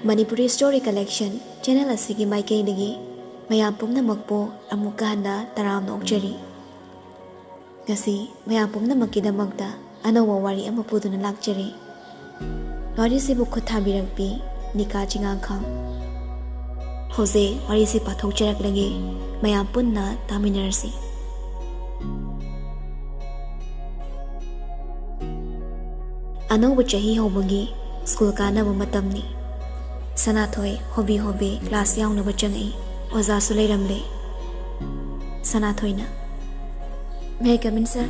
Manipuri Story Collection Channel asigi maikei dagi mayam pumnamakpo amuka handa taram okjari. Ngasi mayam pumnamakidamagta anawa wari ama puduna lakjari. Wari se bukho thabiragpi Nika Chingakham. Jose wari se pathokjarak lagi mayam punna taminarsi. Ano chahi hobagi school kanaba matamni. Sanathoi hobi class yaunaba changai oza su leiramle. Sanathoina May I come in, sir?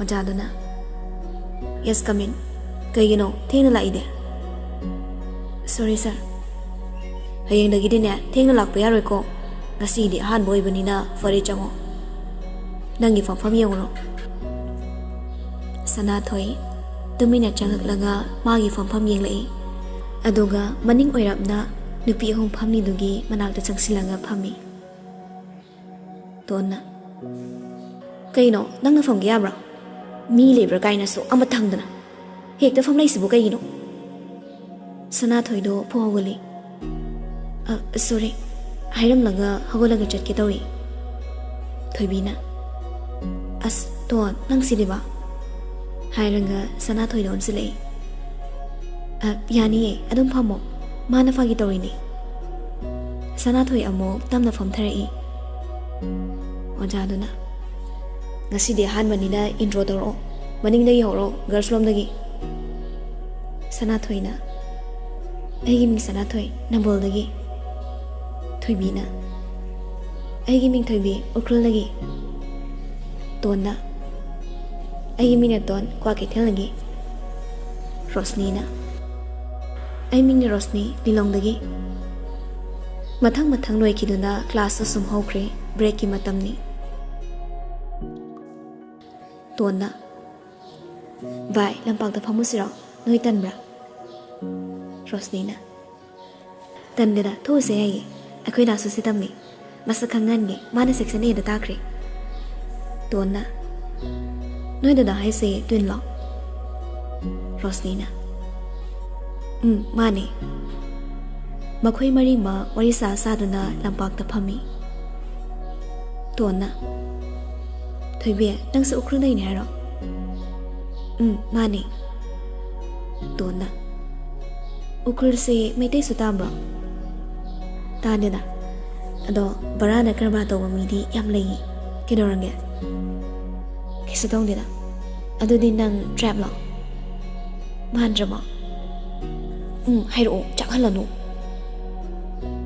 Ojaduna Yes, come in. Kayino thengna lai de. Sorry, sir. Hayeng dagi dine thengna lakpa yaroi ko. Ngasi di ahan boy banina fare chango. Nangi fam yengro. Sanathoi tumina changaklaga magi fam yenglei. Aduga maning oirapna nupi ahong phamni dugi manakta changsilaga phami. Tonna Kaino nangna fam gya bra. Mi lebra kaina so amathangdana. Hekta fam lai sibu kaino. Sanathoi do phogoli. Sorry. Hairam laga hagolaga chatke tawi. Thoibina As to nang sidiba. Hairanga Sanathoi don silei. Yani adum phamo mana fagi tawini. Sanathoi amo tamna fam tharai. Ojaduna Ngasi di han manina intro toro maning dagi horo girls room dagi. Sanathoi na Aigi ming Sanathoi nambol dagi. Thoibina Aigi ming thoibi ukrul dagi. Tonna Aigi ming ton kwa kethel lagi. Rosni na Ai ming ni Rosni lilong dagi. Mathang noi kiduna class sum hokre break ki matamni. Tonna Vai lampang ta phamusira noi tanbra. Rosni na Tandira thu se ai akhoi da su sitamni masakhangan ge mana section e da takre. Tonna Noi da hai se twin lo. Rosni na Mane Makhoi mari ma wari sa saduna lampak ta phami. Tonna Thoibe nang sa ukrul dai ne haro. Mane Tonna Ukrul se maitei su tamba. Tanida Ado barana karba to midi yam lei kidorange. Kisatong dida Ado din nang trap lo. Mandrama Hairo chakhalanu.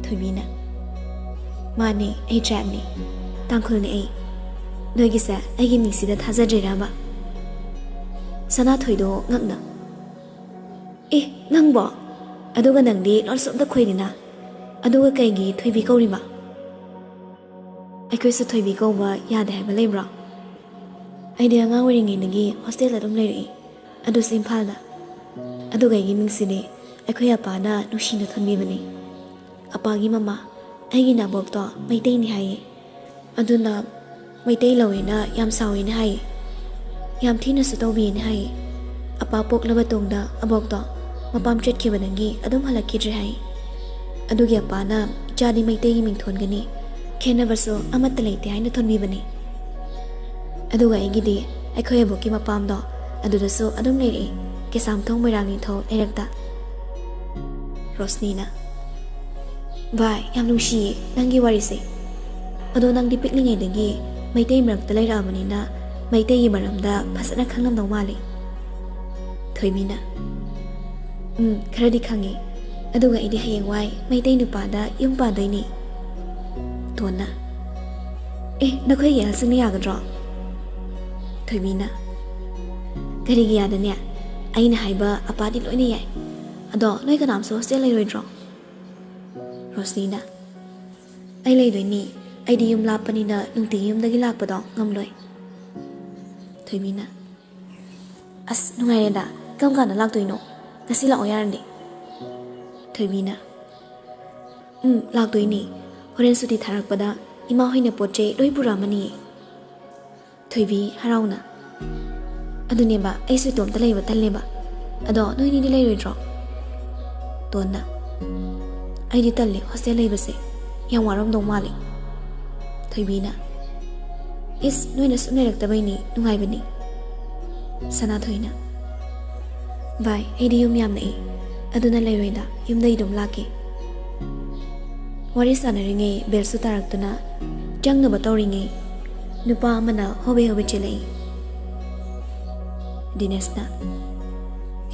Thoibina Mane ai trap ni tangkhul ni ai. Noigi sa aigi mingsida thajadrira ba. Sanathoi do ngakna nangbo aduga nangdi lolsop da khoidina aduga kaigi thoibi kaurima. Aikoi sa thoibi kauba yade haiba lebra. Aidi anga waringi nagi hostel adum leri adu simpal da aduga igi mingside aikoi apa na nushina thonbi bani. Apagi mama aigi na bokto maitei ni hai aduna maitei lawena yam sawi ni hai yam thina satobi ni hai apa poklaba tongda abokto mapam tret khibanangi adum halakidri hai adugi apa na jadi maitei gi mingthon gani khena baso amat leite hai na thonbi bani. Aduga igi di aikhoi boki mapam do aduda so adum leri ke samthong moirangi tho erakta. Rosni na Vai yam nushi nangi wari se ado nang di pikni ngai dagi maitei mrak talai ra mani na maitei gi maramda phasana khanglam dau mali. Thoibina Kharadi khangi aduga idi hayeng wai maitei nupa da yung pa doi ni. Tonna nakhoi yal sini yagadro. Thoibina Kari gi yada ne aina haiba apadi loine yai ado noi kanam so hostel lai roidro. Rosnina Ai lai doi ni aidi yum lapani na nungti yum dagi lakpa do ngamloi. Thoibina As nungai da kam kana lak toino ngasi la oyarandi. Thoibina lak doi ni horen suti tharak pada ima hoina poche loi puramani. Thoibi harauna Aduneba ai su tom talai ba talle ba ado noi ni lai roidro. Tona I did tell you, hostel labor. Young Warum don't mali. Toybina is doing a sooner the Bini, no Ivani. Sanatoina by Adium Yamne, Aduna Lerida, Yum Daidum Lucky. What is honoring a Belsutaractuna, Jang Nobatoring a Nupa Mana, Hobby Hobichile. Dinesna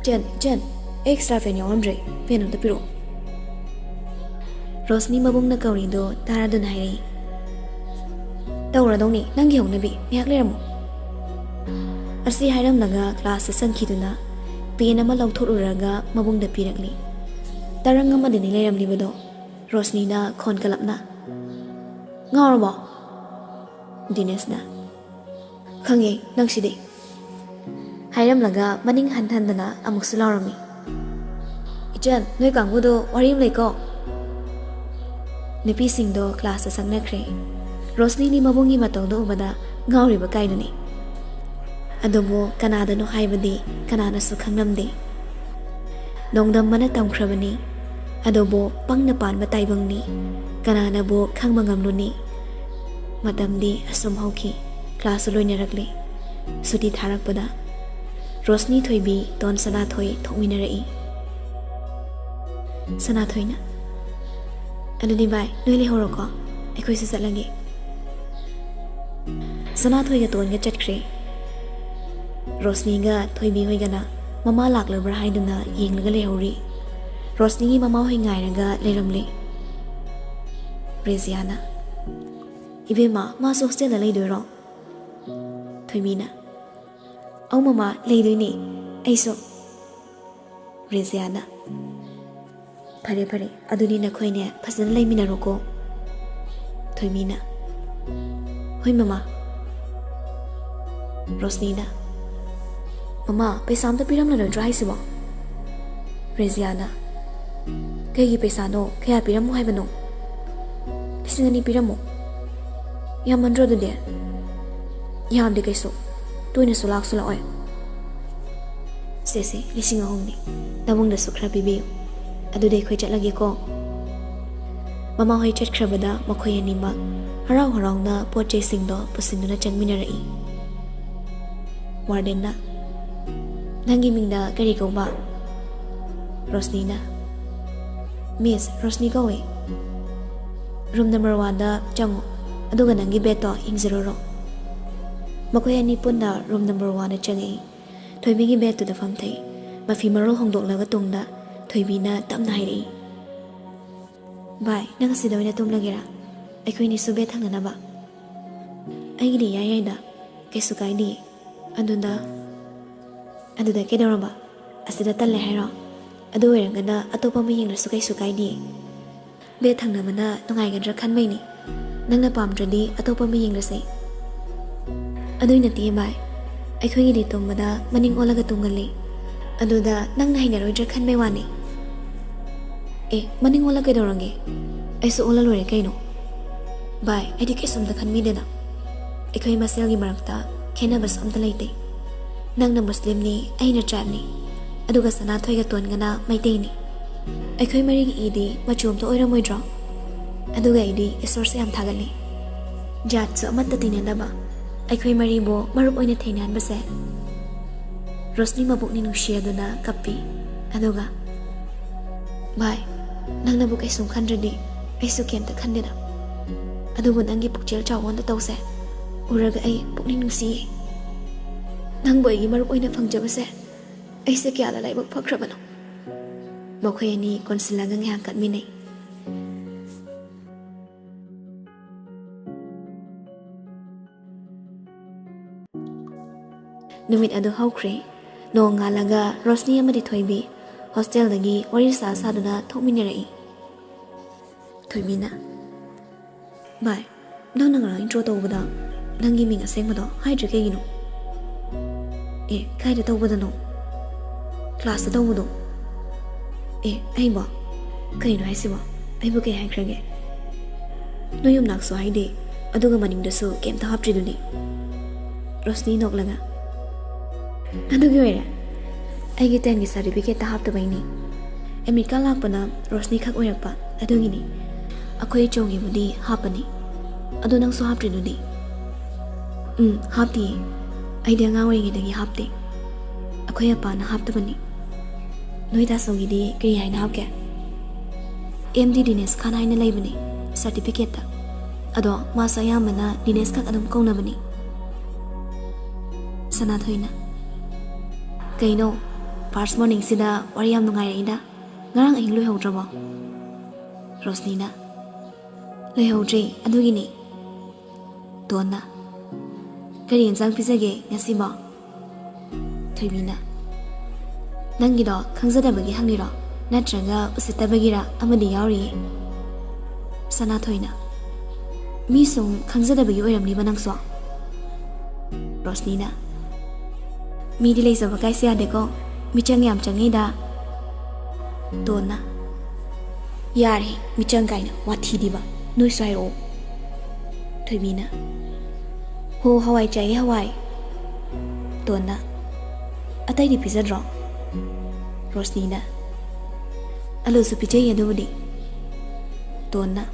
Jen, extra Fenny Andre, Pen of the Bureau. Rosni Mabung na Kaurindo, Taradun Hari. Tauradoni, Nangi Honabi, Miaklemo. Asi Hiram Naga, class San Kituna, Pianama Lautoraga, Mabung the Pirakli. Tarangama de Nilam Libido, Rosnina, Conkalapna. Norma Dinesna Kangi, Nangsidi. Hiram Laga, Manning Hantandana, Amuxularami. Jen, no Gangudo, or him like Nipi Singdo class a Sangnacre. Rosni ni Mabungi Matodo Ubada, Gauri Bakaidani. Adobo, Canada no Haibadi, Canada Sukangamdi. Nongdam Manatam Krabani. Adobo, Pangnapan Bataibangni. Canada bo Kangmangamnuni. Madam di Asum Hoki, class Luinaragli. Suti Tarakpada. Rosni Toibi, Don Sanatoi, Tominari. Sanatoina. Adudi bai, Nuli Horoko, Equis Salangi. Sanatoiga Tonga Chatcre Rosniga, Toibi Wigana, Mama Lakla Brahiduna, Yingli Hori. Rosni Mama Hingairaga, Leramli. Reziana Ibima, Maso still a lady wrong. Toimina Oh Mama, lady ni, Aso Reziana Pare, Adunina Coine, Pasan Lamina Roko. Toimina Hoi Mama Rosnina Mama, Pesam the Piramana dry sibo. Reziana Kagi Pesano, Kaya Piramu Havano. Listen any Piramo Yamandro the dear Yam de Keso, doing a solak sola oil. Sese, listening only, Namung the Sukra Bibi. Ado de kway lagi ko. Mama hoy chat krabada makoy anima. Haraw na pot chasing do pusin na chang minarai. Warden na. Nangi mingda kari ko ba? Rosni na. Miss Rosni ko eh. Room number 1 da chango. Ado ga nangi beto ing 0 ro. Makoy ani punda room number 1 na changi. Toy bingi beto da famtay. Mafi marol hongdok laga tungda. Toibina Tam Nairi. Bye, Nangasidawina Tumlagira. I queen is Subet Hanganaba. Aidi Yaida, Kesukaidi, Andunda Aduda Kedaraba, Asidata Lehera, Aduerangana, Athokpam Ying Sukaidi. Bet Hangamana, Nongagan Kanmani, Nanga Palm Tradi, Athokpam Ying say. Aduina Tiabai, I queen it Tumada, Manning Olagatungali. Aduda nang nahinga roja kan mewani. Maning wala kay dorangi. Ay so wala lore kay no. Bye, ay di kay sumda kan midena. Ikaw masel gi marakta, kena bas am talayte. Nang na Muslim ni ay na chat ni. Aduga sanatoy gatuan nga na may tay ni. Ikaw marigi idi machum to oira moy draw. Aduga idi isorse am tagal ni. Jat so amat tatinan na ba. Ikaw maribo marup oy na taynan base. Rosni mabuk ni nusia dona kapi. Aduga. Bye. Nang nabuk ay sungkan radi. Ay sukian ta kandida. Adubun anggi pukjel chawan ta tause. Uraga ay puk ni nusi. Nang boy gi marup oy na fangjabase. Ay se kya lalay magpakrabano. Makoy ni konsilagang hangkat minay. Numit adu hawkre. No ngalaga Rosni amadi Toibi hostel dagi warisa saduna thokminarai. Toibina Bye. Nang intro tawbada nangi ming asengmado haidre kegino. Kaida tawbada no. Class tawbado. Aiba. Kaino haisiba. Aibu kay haikrage. No yum nakso haide. Aduga maningdasu kem ta haptriduni. Rosni noklaga. Adugi wera. Aigi 10 gi certificate ta hapta baini. America lakpana Rosni khak oirakpa adugini akhoi chongi budi hapani adu nang so hapri nudi hapti aidya nga wari gi hapti akhoi apa na haptabani noida sogi di kri haina hapke MD Dines Khan haina laibani certificate ta ado masa yamana Dines khak adum kaunabani sana thoina kaino first morning sida wari yam nungai ida ngarang ahing loi haudraba Rosni na loi haudre adugini donna kari ensang pisage ngasi ba thoibina nangi do khangzada bagi hangiro natraga usita bagira amadi yauri sana thoina mi song khangzada bagi oiramni banangso Rosni na mi di lei saba kaisi ade ko mi chang yam changi da donna yari mi chang kaina wathi diba noi sai ro thoibina ho hawai chai hawai donna atai di pizza draw Rosni na alu su pijay yadubudi donna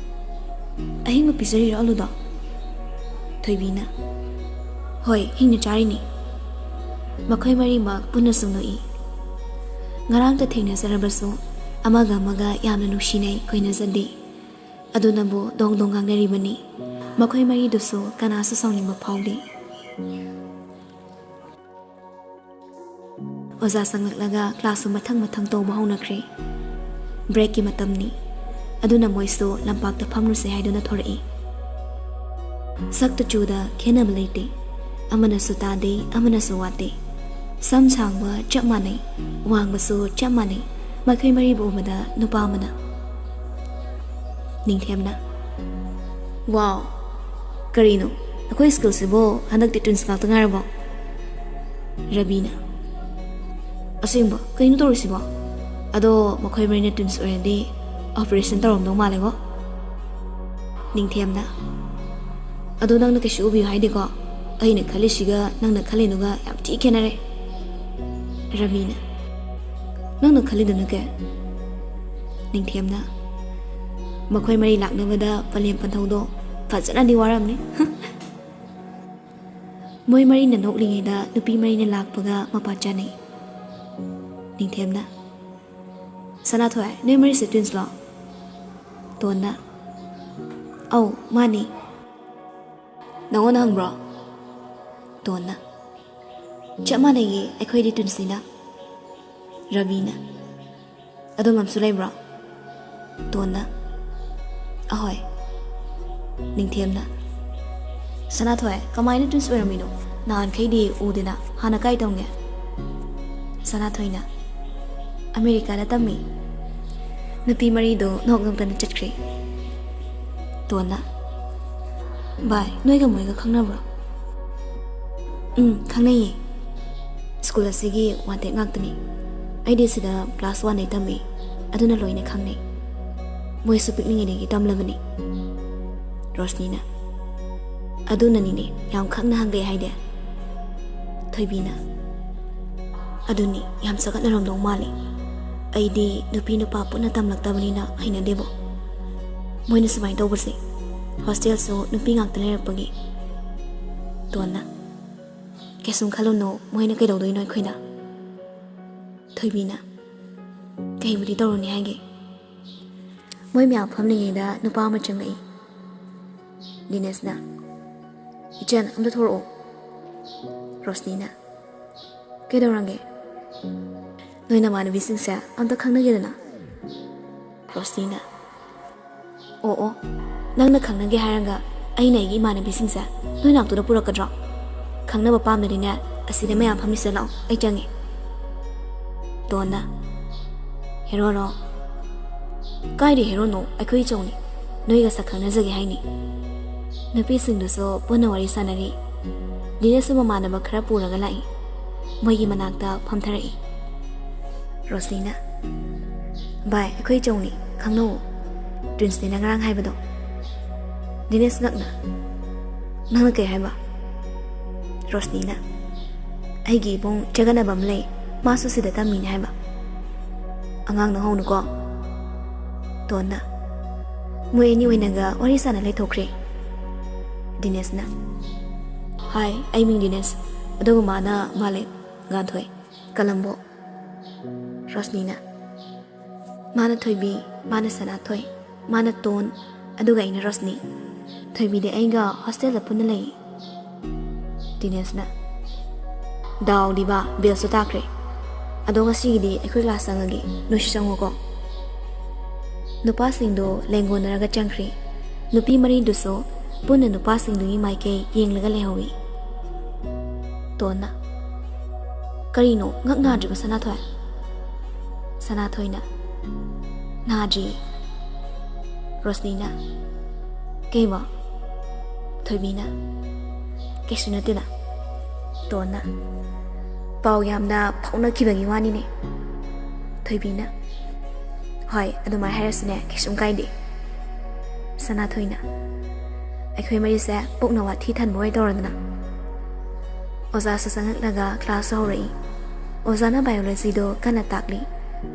ahing ma pizza ri alu da thoibina hoi hing chari ni makhoi mari ma punna sumnoi ngarang ta thengna sarabasu amaga maga yamna nushinai koina zandi aduna bo dong dong gang nari bani makhoi mari dusu kana su songni ma phawdi oza sanglaga class mathang to bahona khre break ki matamni aduna moisu lampak ta phamnu se haiduna thorai sakta chuda khena blaite amana sutade amana suwate sam changba chapmane wangba su chapmane makhoi mari bo mada nupa mana ningthemna wow karino akoi school se bo hanak ti twins ka tangar bo Rabina asingba kaino torisi bo ado makhoi mari na twins orende operation tarom no male bo ningthemna ado nang na kesu ubi haide ko aina khali siga nang na khali nuga yam ti kenare Rabina nang na khali dunu ke ningthemna makhoi mari lakna bada palem panthaudo fajana di waram ni moi mari na noklingi da nupi mari na lakpaga mapachani ningthemna sana thoi ne mari se twins lo tonna au mani nangona hangbro tonna chama nei akhoi di twins na Rabina adom am sulai bro tonna ahoy ningthemna sana thoi kamaina twins oramino nan khaidi udina hana kai tonge sana thoina America da tami nupi mari do nogam tan chakri tonna bai noi ga moi ga khangna bro khangai school asigi wante ngaktani aidi sida class 1 nei tami aduna loine khangnei moi su picnic ni tamlabani Rosni na aduna ni ne yam khangna hangai haide thoibina aduni yam sagat na rom dong mali aidi nupi nupa puna tamlaktabani na haina debo moina samai tawbase hostel so nupi ngak tale pagi tonna kesung khalono moina kai dodoi noi khoina thoibina kai budi toroni hange moi mya phamni da nupa ma changai Dines na ichan amda thoro Rosni na kedorange noina manabi singsa amta khangna gedana Rosni na o nangna khangna ge haranga aina gi manabi singsa noina to da purakadra khangna ba pamri na asida maya phamni sala ai change tonna hero no kai de hero no akhoi chongni noiga sakhangna jage haini napi singdu so puna wari sanari Dines ma manaba khara puraga lai moigi manakta phamtharai Rosni na bai akhoi chongni khangno twins ni ngarang haibado Dines ngakna nang kai haiba Rosni na aigi bong jagana bamle masu sida tamini haiba angang nang honu ko Tonna Mui ni winaga orisa na lay thokre Dines na Hi, I mean Dines Adugo mana male Ganthoi Kalambo Rosnina Mana thoibi Mana sana thoi Mana ton Aduga ina Rosni Thoibi de ainga hostel la punna lay Dines na Daw diba bil su takre Ado nga sigidi aikoy klasa ngagi Nusisang ko Nupasing do lenggo naraga changkri Nupi marin do so Puna nupasing do imay kay yeng laga lehawi Tona Karino ngak nadri ba sanatoy Sanatoy na Nadri Rosni na Kay mo Thoibi na Kay sunati na Tona Pao yam na pauna kibagi wani ne Thoibi na Hoi, adumai hairasune kisum kaidi Sana thoina Aikoi marise pukna wa thi than boi doradna Oza sasangak laga class hori Oza na biology do kana takli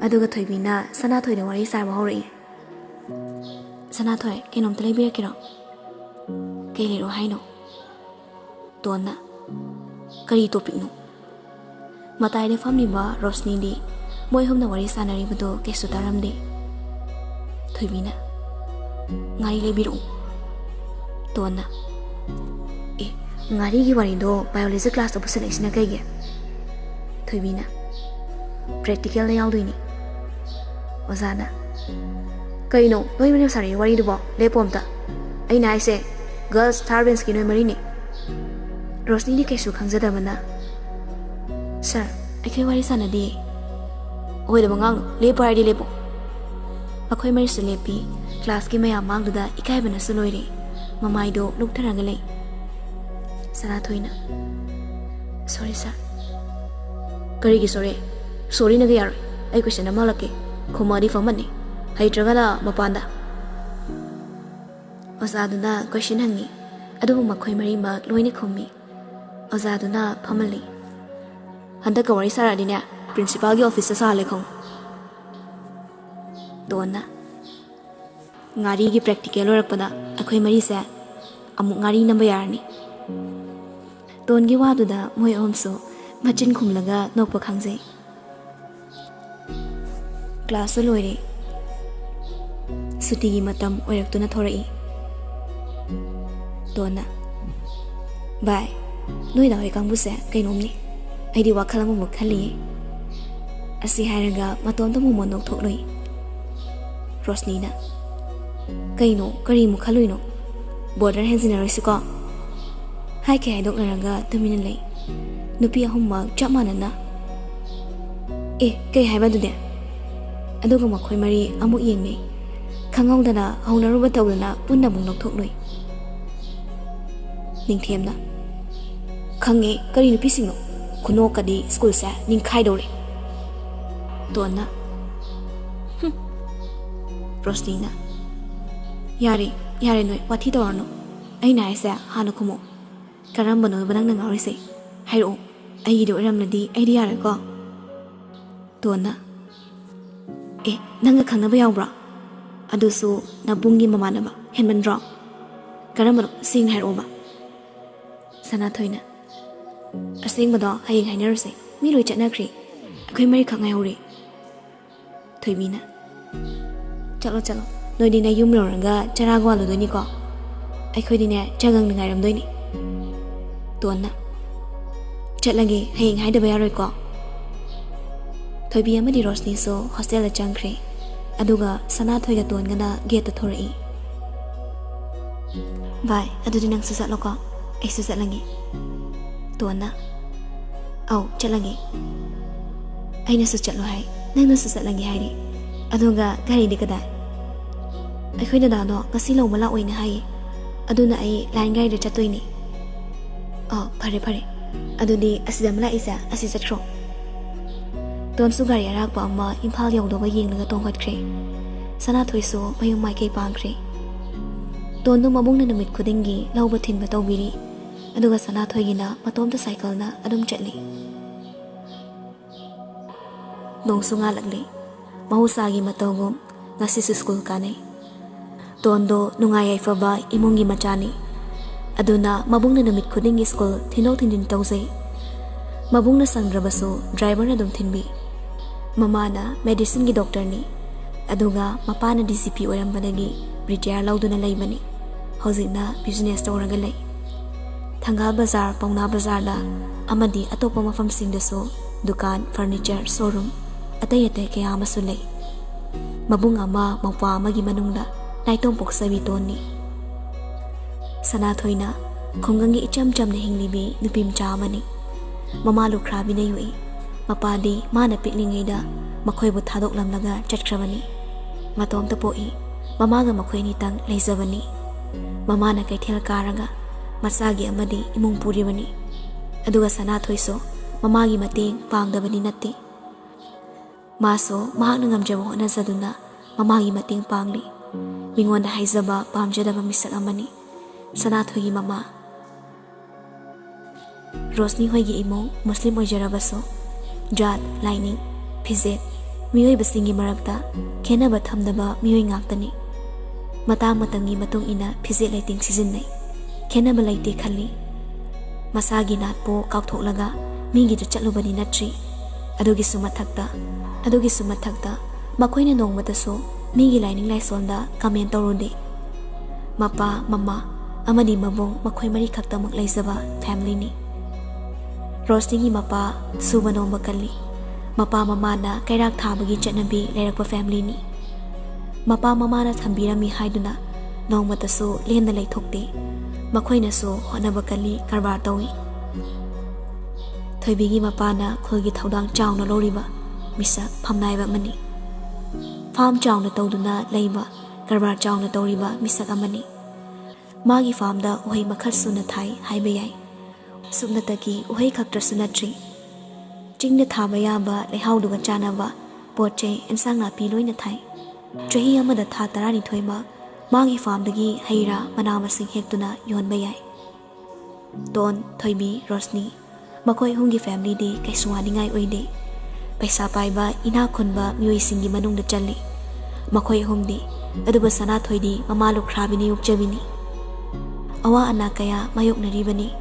Aduga thoibi na sana thoina wari sarwa hori Sana thoi kinom talai bira kiro Kaili ro haino Tona Kari topic no Matai de family ba Rosni di Moi hum na wari sanari budo kesu taram di Thoibi na Ngari le biru Tona Ngari gi wari do biology class to pusan isina kaya Thoibi na Practical na yaudui ni Ozana Kaya no, noi manip sari wari do bo Lepom ta Ay na ise Girls Tarbens ki noi marini Rosni di kesu kangzada mana Sir, aikoi wari sana di Oy da mangang lepo hari lepo Akoy mari sa lepi Class ki maya mang duda ikay ba na suloy ri Mamay do lugtarang galay Sana thoy na Sorry sir Kari ki sorry Sorry na gayar Ay ko siya na malaki Kumari fang man ni Hay tragala mapanda Osado na question hangi Ado makoy mari mag loy ni kumi Osado na pamali Handa ka wari sara din ya Principal gi office sa hale khong Dona Ngari gi practical orakpada akhoi mari sa amuk ngari namba yarni Don gi wadu da moi omso machin khumlaga nokpa khangje Class loire Suti gi matam oiraktuna thorai Dona Bye Noi da hoi kangbu sa kainom ni Aidi wakhala mo khali Asi hairaga matonda mo monok thokloi Rosni na Kaino kari mo khaloi no Border henzina roisiko Hai ke haidok naraga tumina lei Nupi ahumma chapmana na Kay haiba dude Aduga makhoi mari amuk yengne Khangawdana haunaruba tawdana punna mong nokthokloi Ningthem na Khange kari nupi singno Kuno kadi school sa ning khai dore Tona Rosni na Yare noi wathi dorno Ai na isa hana kumo Karamba no banang nang ngari se Hairo ai do ramladi ai di yare ko Tona nanga khangna ba yawbra Adusu na bungi mamana ba henman dro Karamba no sing hairo ba Sana thoina Asing ba do hayeng hainer se mi loi chatna khri Akhoi mari khangai hore Thoibi na Chalo Noi dina yum ranga chara gwa lo doi ni ko Akhoi dina chagang ngai ram doi ni Tona Chatlagi hayeng haida ba yaroi ko Thoibi amadi Rosni so hostel la changkhre Aduga sana thoiga ton gana gate ta thorai Bye adudi nang susat lo ko Ai susat langi Tona Au chatlagi Ai na susat lo hai Nang na susat langi hai ri Aduga gari di kada Akhoi na dano ngasi lo mala oina hai Aduna ai line guide da chatoi ni Pare Adudi asida mala isa asi chatro Don su gari arak pa amma Imphal yaw do ba yeng laga tong khat khre Sana thoi so mayung mai kay pang khre Don do mabung na namit khudingi law ba thin ba tawbiri Aduga sana thoi gina matom ta cycle na adum chatli Nong su nga lagli mahusagi matawgum ngasisu school kanay. Tondo nungay yayfaba imungi machani. Aduna mabung na namit khudingi school thinok thindin tawzay. Mabung na sangdrabaso driver na dum thinbi. Mama na medicine gi doctor ni. Aduga mapa na DCP oirambadagi retire lauduna laybani. Hojik na business tawraga lay. Thangal bazar pauna bazar da amadi atopa mafamsingdaso dukan furniture showroom atay kaya amasu lay. Mabung ama mawpa amagi manungda naitong poksabi toni. Sanathoy na khunggangi icham-cham na hinglibi nupim chamani. Mama lukrabi na yui. Mapadi mana pikningay da makoy bu thadok lamlaga chatkrabani. Matom tapoi mamaga makoy nitang layzabani. Mama na kay thil karaga masagi amadi imong puribani. Aduga sanathoy so mamagi mating pangdabani nati. Maso mahak na ngamjabo na zaduna mamagi mating pangli. Mingon na haizaba pamjadaba misak amani. Sanathoy mama. Rosni hoy gi imong Muslim oijarabaso jat lining phizet miyoy basingi marakta khenaba thamdaba miyoy ngaktani. Matang-matangi matung ina phizet lighting sizinay. Khenaba laite khalli. Masagi natpo kauktholaga migi da chatlubani natri. Adugi sumathakta makoyna nongmataso migi lining laisonda comment tawrode. Mapa mama amadi mabong makoy mari khaktamak laizaba family ni. Rosnigi mapa suba nomba kalli. Mapa mama na kairak thabagi chatnabi lairakpa family ni. Mapa mama na thambirami haiduna nongmataso lehna laithokte. Makoyna so honaba kalli karbar tawi. Thoibigi mapa na khulgi thaudang chawna loriba misak phamnaiba mani. Farm chawna tawduna leiba karbar chawna tawriba misak amani. Magi farm da uhai makhal suna thai haiba yai. Subnataki uhai khaktra sunatri. Chingna thaba yaba leihauduga chanaba poche ensang napi loina thai. Chahi amada tha tarani thoima magi farm dagi haira manamasing hektuna yonba yai. Ton Thoibi Rosni makoy hungi family de kay suwani ngai oide. Paisa paiba ina khunba miyoy singi manung da challi. Makoy humdi aduba Sanathoy di mamalu khrabini yukjabini. Awa ana kaya mayok naribani.